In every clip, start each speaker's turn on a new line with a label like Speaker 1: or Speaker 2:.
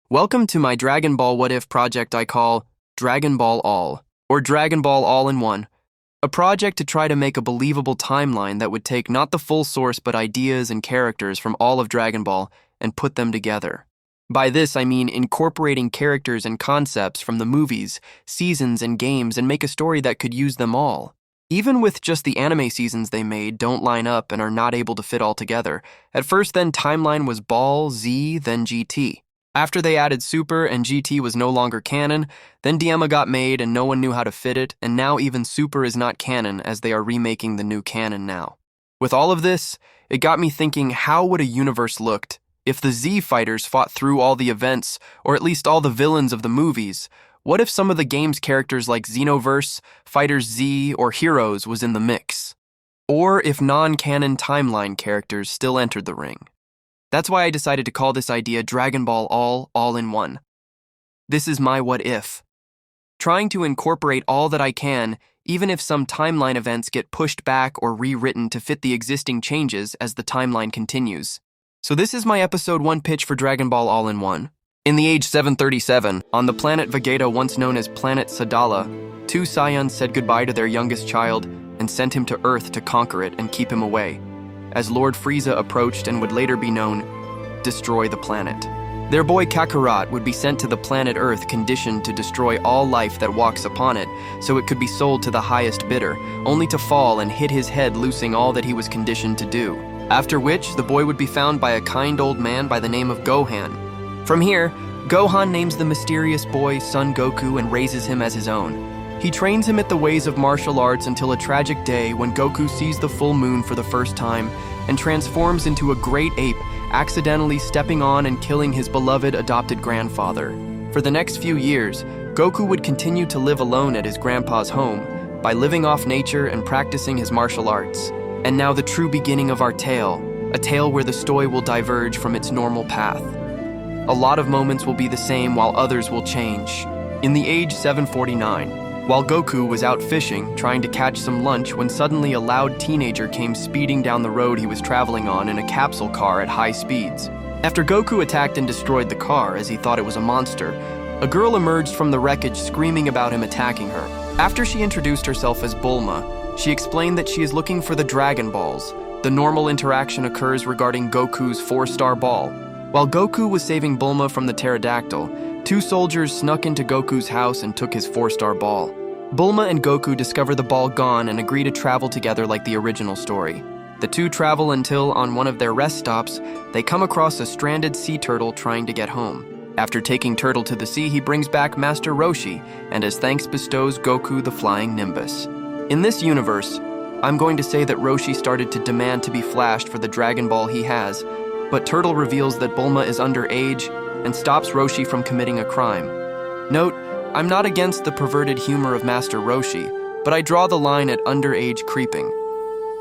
Speaker 1: Welcome to my Dragon Ball What If project I call Dragon Ball All, or Dragon Ball All in One, a project to try to make a believable timeline that would take not the full source but ideas and characters from all of Dragon Ball and put them together. By this I mean incorporating characters and concepts from the movies, seasons, and games and make a story that could use them all. Even with just the anime seasons they made don't line up and are not able to fit all together. At first then timeline was Ball, Z, then GT. After they added Super and GT was no longer canon, then Diema got made and no one knew how to fit it, and now even Super is not canon as they are remaking the new canon now. With all of this, it got me thinking, how would a universe looked if the Z fighters fought through all the events, or at least all the villains of the movies? What if some of the game's characters like Xenoverse, Fighters Z, or Heroes was in the mix? Or if non-canon timeline characters still entered the ring? That's why I decided to call this idea Dragon Ball All in One. This is my what if. Trying to incorporate all that I can, even if some timeline events get pushed back or rewritten to fit the existing changes as the timeline continues. So this is my episode 1 pitch for Dragon Ball All in One. In the age 737, on the planet Vegeta, once known as Planet Sadala, two Saiyans said goodbye to their youngest child and sent him to Earth to conquer it and keep him away. As Lord Frieza approached and would later be known, destroy the planet. Their boy Kakarot would be sent to the planet Earth conditioned to destroy all life that walks upon it, so it could be sold to the highest bidder, only to fall and hit his head, loosing all that he was conditioned to do. After which, the boy would be found by a kind old man by the name of Gohan. From here, Gohan names the mysterious boy Son Goku and raises him as his own. He trains him at the ways of martial arts until a tragic day when Goku sees the full moon for the first time and transforms into a great ape, accidentally stepping on and killing his beloved adopted grandfather. For the next few years, Goku would continue to live alone at his grandpa's home by living off nature and practicing his martial arts. And now the true beginning of our tale, a tale where the story will diverge from its normal path. A lot of moments will be the same while others will change. In the age 749, while Goku was out fishing, trying to catch some lunch, when suddenly a loud teenager came speeding down the road he was traveling on in a capsule car at high speeds. After Goku attacked and destroyed the car as he thought it was a monster, a girl emerged from the wreckage screaming about him attacking her. After she introduced herself as Bulma, she explained that she is looking for the Dragon Balls. The normal interaction occurs regarding Goku's 4-star ball. While Goku was saving Bulma from the pterodactyl, two soldiers snuck into Goku's house and took his 4-star ball. Bulma and Goku discover the ball gone and agree to travel together like the original story. The two travel until, on one of their rest stops, they come across a stranded sea turtle trying to get home. After taking Turtle to the sea, he brings back Master Roshi, and as thanks bestows Goku the flying Nimbus. In this universe, I'm going to say that Roshi started to demand to be flashed for the Dragon Ball he has, but Turtle reveals that Bulma is underage and stops Roshi from committing a crime. Note, I'm not against the perverted humor of Master Roshi, but I draw the line at underage creeping.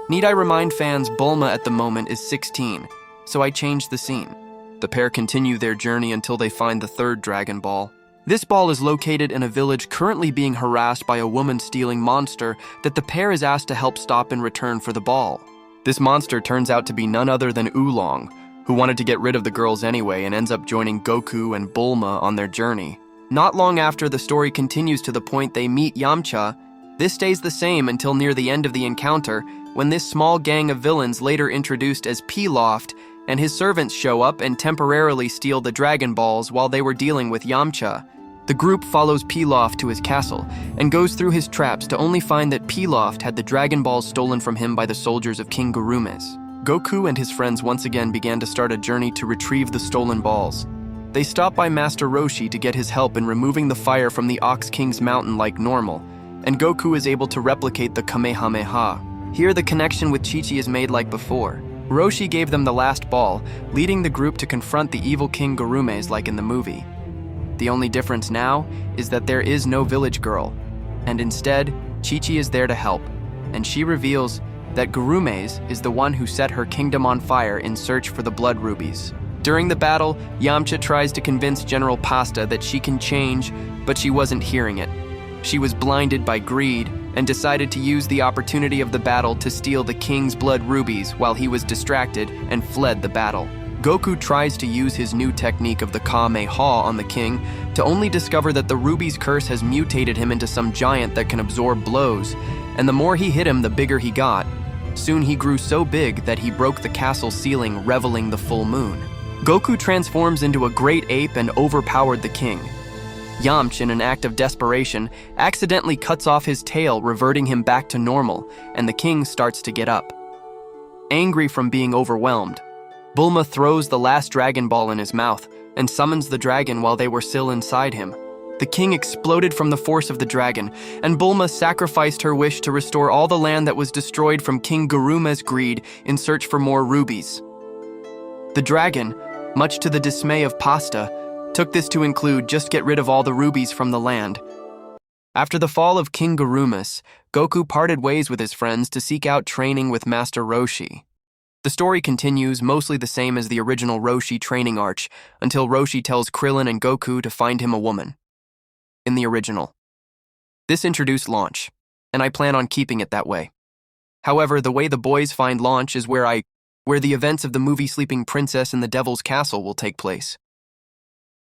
Speaker 1: Need I remind fans Bulma at the moment is 16, so I changed the scene. The pair continue their journey until they find the third Dragon Ball. This ball is located in a village currently being harassed by a woman-stealing monster that the pair is asked to help stop in return for the ball. This monster turns out to be none other than Oolong, who wanted to get rid of the girls anyway and ends up joining Goku and Bulma on their journey. Not long after, the story continues to the point they meet Yamcha. This stays the same until near the end of the encounter, when this small gang of villains, later introduced as Pilafed, and his servants show up and temporarily steal the Dragon Balls while they were dealing with Yamcha. The group follows Pilaf to his castle and goes through his traps to only find that Pilaf had the Dragon Balls stolen from him by the soldiers of King Gurumes. Goku and his friends once again began to start a journey to retrieve the stolen balls. They stop by Master Roshi to get his help in removing the fire from the Ox King's mountain like normal, and Goku is able to replicate the Kamehameha. Here the connection with Chi-Chi is made like before. Roshi gave them the last ball, leading the group to confront the evil King Gurumes like in the movie. The only difference now is that there is no village girl, and instead, Chi-Chi is there to help, and she reveals that Gurumes is the one who set her kingdom on fire in search for the blood rubies. During the battle, Yamcha tries to convince General Pasta that she can change, but she wasn't hearing it. She was blinded by greed and decided to use the opportunity of the battle to steal the king's blood rubies while he was distracted and fled the battle. Goku tries to use his new technique of the Kamehameha on the king to only discover that the Ruby's curse has mutated him into some giant that can absorb blows, and the more he hit him, the bigger he got. Soon he grew so big that he broke the castle ceiling, reveling the full moon. Goku transforms into a great ape and overpowered the king. Yamcha, in an act of desperation, accidentally cuts off his tail, reverting him back to normal, and the king starts to get up. Angry from being overwhelmed, Bulma throws the last Dragon Ball in his mouth and summons the dragon while they were still inside him. The king exploded from the force of the dragon, and Bulma sacrificed her wish to restore all the land that was destroyed from King Guruma's greed in search for more rubies. The dragon, much to the dismay of Pasta, took this to include just get rid of all the rubies from the land. After the fall of King Gurumas, Goku parted ways with his friends to seek out training with Master Roshi. The story continues mostly the same as the original Roshi training arc, until Roshi tells Krillin and Goku to find him a woman. In the original. This introduced Launch, and I plan on keeping it that way. However, the way the boys find Launch is where the events of the movie Sleeping Princess in the Devil's Castle will take place.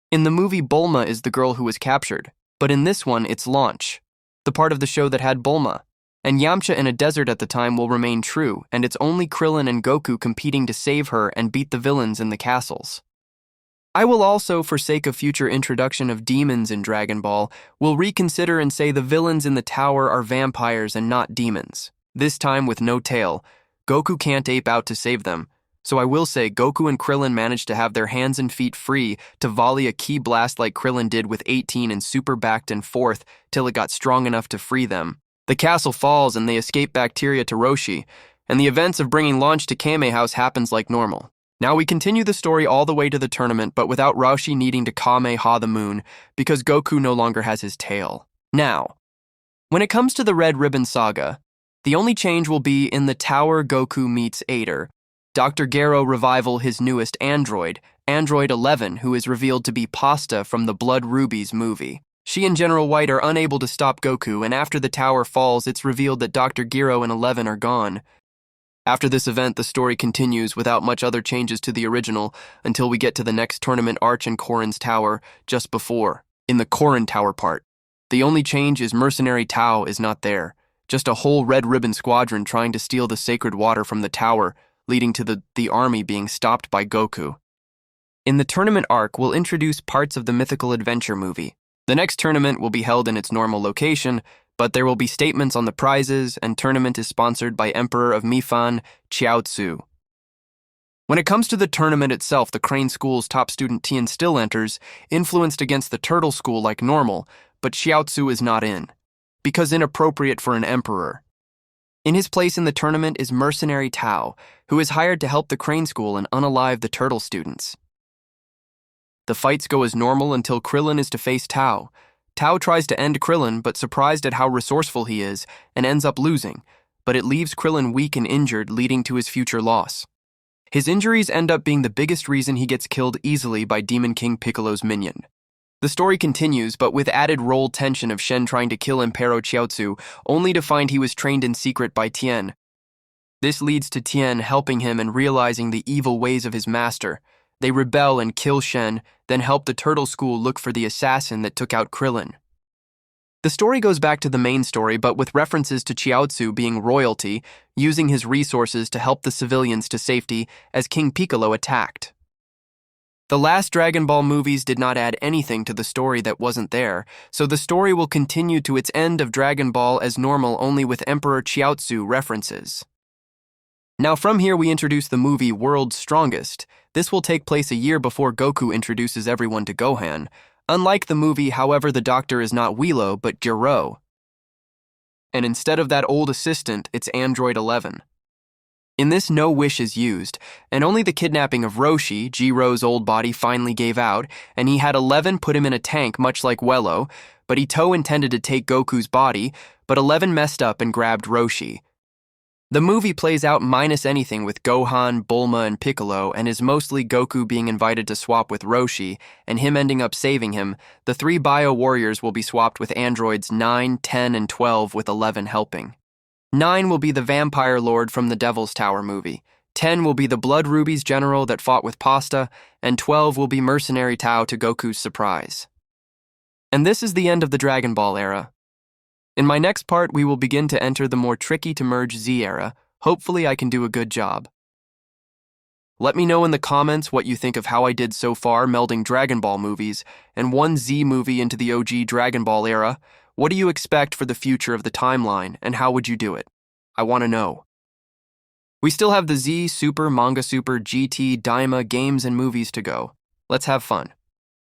Speaker 1: In the movie, Bulma is the girl who was captured, but in this one, it's Launch, the part of the show that had Bulma. And Yamcha in a desert at the time will remain true, and it's only Krillin and Goku competing to save her and beat the villains in the castles. I will also, for sake of future introduction of demons in Dragon Ball, will reconsider and say the villains in the tower are vampires and not demons, this time with no tail. Goku can't ape out to save them, so I will say Goku and Krillin managed to have their hands and feet free to volley a ki blast like Krillin did with 18 and super backed and forth till it got strong enough to free them. The castle falls and they escape bacteria to Roshi, and the events of bringing Launch to Kame House happens like normal. Now we continue the story all the way to the tournament, but without Roshi needing to Kamehameha the moon, because Goku no longer has his tail. Now, when it comes to the Red Ribbon Saga, the only change will be in the tower Goku meets Ader, Dr. Gero Revival his newest android, Android 11, who is revealed to be Pasta from the Blood Rubies movie. She and General White are unable to stop Goku, and after the tower falls, it's revealed that Dr. Gero and 11 are gone. After this event, the story continues without much other changes to the original until we get to the next tournament arc in Korin's Tower just before. In the Korin Tower part, the only change is Mercenary Tao is not there, just a whole Red Ribbon squadron trying to steal the sacred water from the tower, leading to the army being stopped by Goku. In the tournament arc, we'll introduce parts of the mythical adventure movie. The next tournament will be held in its normal location, but there will be statements on the prizes, and tournament is sponsored by Emperor of Mifan, Chiaotzu. When it comes to the tournament itself, the Crane School's top student Tien still enters, influenced against the Turtle School like normal, but Chiaotzu is not in, because inappropriate for an emperor. In his place in the tournament is Mercenary Tao, who is hired to help the Crane School and unalive the Turtle students. The fights go as normal until Krillin is to face Tao. Tao tries to end Krillin, but surprised at how resourceful he is, and ends up losing, but it leaves Krillin weak and injured, leading to his future loss. His injuries end up being the biggest reason he gets killed easily by Demon King Piccolo's minion. The story continues, but with added role tension of Shen trying to kill Emperor Chiaotzu, only to find he was trained in secret by Tien. This leads to Tien helping him and realizing the evil ways of his master. They rebel and kill Shen, then help the Turtle School look for the assassin that took out Krillin. The story goes back to the main story, but with references to Chiaotzu being royalty, using his resources to help the civilians to safety as King Piccolo attacked. The last Dragon Ball movies did not add anything to the story that wasn't there, so the story will continue to its end of Dragon Ball as normal, only with Emperor Chiaotzu references. Now from here we introduce the movie World's Strongest. This will take place a year before Goku introduces everyone to Gohan. Unlike the movie, however, the doctor is not Wheelo, but Gero. And instead of that old assistant, it's Android 11. In this, no wish is used, and only the kidnapping of Roshi, Gero's old body, finally gave out, and he had 11 put him in a tank much like Wello, but Ito intended to take Goku's body, but 11 messed up and grabbed Roshi. The movie plays out minus anything with Gohan, Bulma, and Piccolo, and is mostly Goku being invited to swap with Roshi, and him ending up saving him. The 3 Bio Warriors will be swapped with androids 9, 10, and 12, with 11 helping. 9 will be the Vampire Lord from the Devil's Tower movie. 10 will be the Blood Rubies general that fought with Pasta, and 12 will be Mercenary Tao to Goku's surprise. And this is the end of the Dragon Ball era. In my next part, we will begin to enter the more tricky-to-merge Z era. Hopefully I can do a good job. Let me know in the comments what you think of how I did so far melding Dragon Ball movies and one Z movie into the OG Dragon Ball era. What do you expect for the future of the timeline, and how would you do it? I want to know. We still have the Z, Super, Manga Super, GT, Daima, games, and movies to go. Let's have fun.